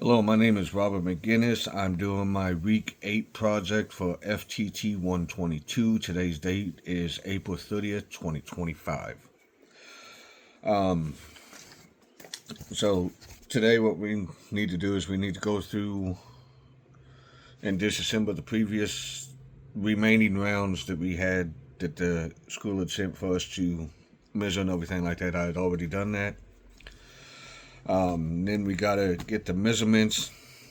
Hello, my name is Robert McGinnis. I'm doing my week 8 project for FTT 122. Today's date is April 30th, 2025. Um, so today what we need to do is we need to go through and disassemble the previous remaining rounds that we had that the school had sent for us to measure and everything like that. I had already done that. Then we gotta get the measurements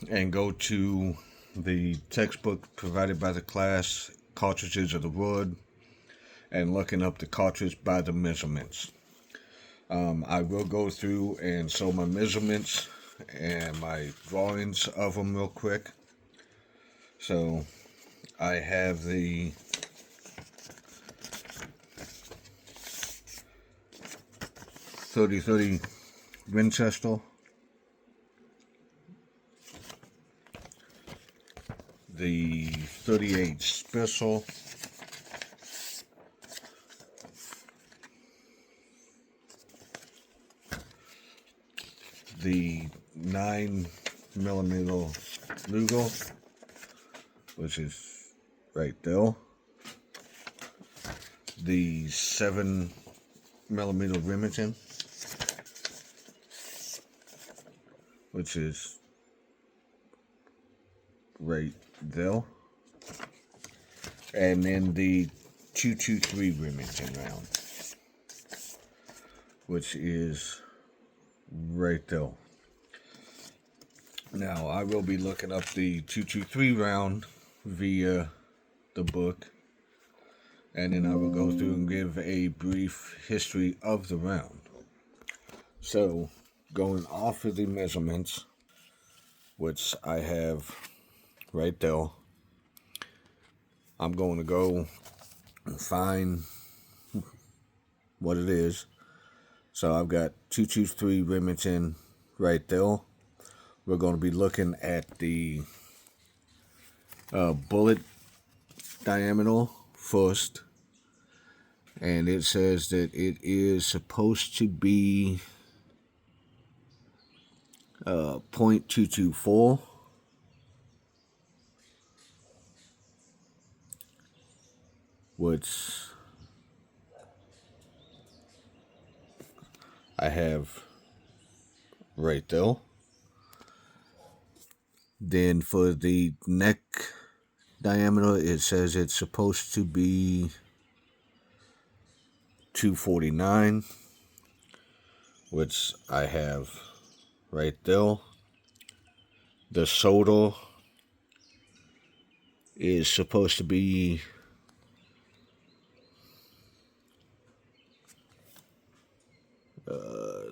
and go to the textbook provided by the class, cartridges of the wood, and looking up the cartridge by the measurements. I will go through and show my measurements and my drawings of them real quick. So I have the .30 Winchester, the .38 Special, the 9mm Luger, which is right there, the 7mm Remington, which is right there, and then the 223 Remington round, which is right there. Now I will be looking up the 223 round via the book, and then I will go through and give a brief history of the round. So going off of the measurements, which I have right there, I'm going to go and find what it is. So I've got 223 Remington right there. We're going to be looking at the bullet diameter first, and it says that it is supposed to be .224, which I have right there. Then for the neck diameter, it says it's supposed to be 249, which I have right there. The shoulder is supposed to be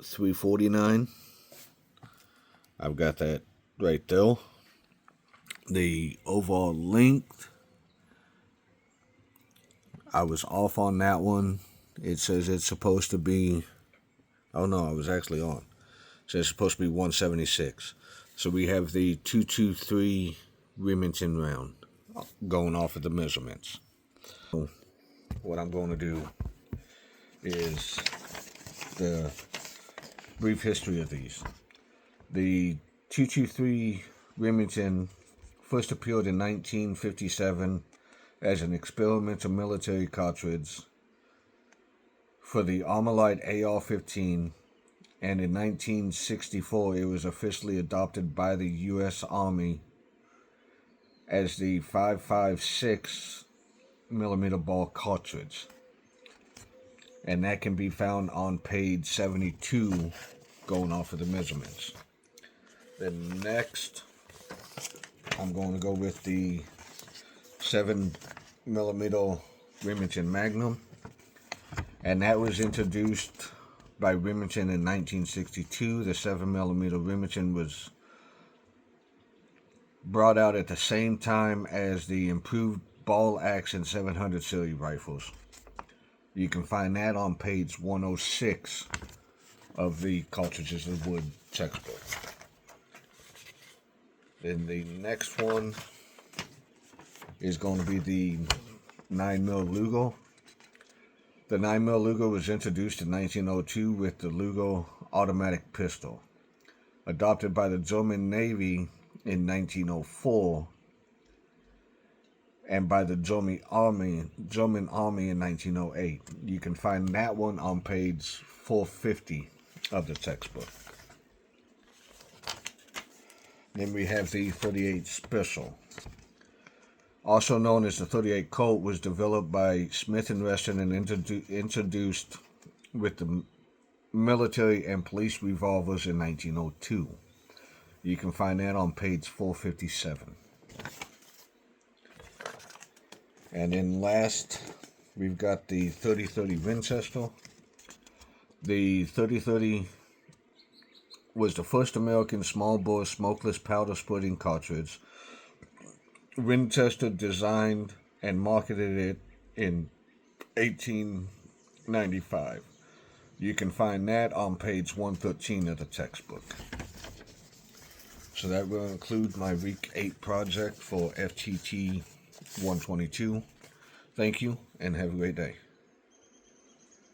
349. I've got that right there. The overall length, I was off on that one. It says it's supposed to be, oh no, I was actually on. It says it's supposed to be 176. So we have the 223 Remington round going off of the measurements. So what I'm going to do is the brief history of these. The 223 Remington first appeared in 1957 as an experimental military cartridge for the Armalite AR-15, and in 1964 it was officially adopted by the U.S. Army as the 5.56mm ball cartridge, and that can be found on page 72 going off of the measurements. Then next, I'm going to go with the 7mm Remington Magnum, and that was introduced by Remington in 1962. The 7mm Remington was brought out at the same time as the improved ball action 700 series rifles. You can find that on page 106 of the Cartridges of Wood textbook. Then the next one is going to be the 9mm Luger. The 9mm Luger was introduced in 1902 with the Luger automatic pistol. adopted by the German Navy in 1904 and by the German Army in 1908. You can find that one on page 450 of the textbook. Then we have the 38 Special. Also known as the 38 Colt, was developed by Smith & Wesson and introduced with the military and police revolvers in 1902. You can find that on page 457. And then last, we've got the 3030 Winchester. The 3030 was the first American small-bore smokeless powder-splitting cartridge. Winchester designed and marketed it in 1895. You can find that on page 113 of the textbook. So that will include my week 8 project for FTT 122. Thank you and have a great day.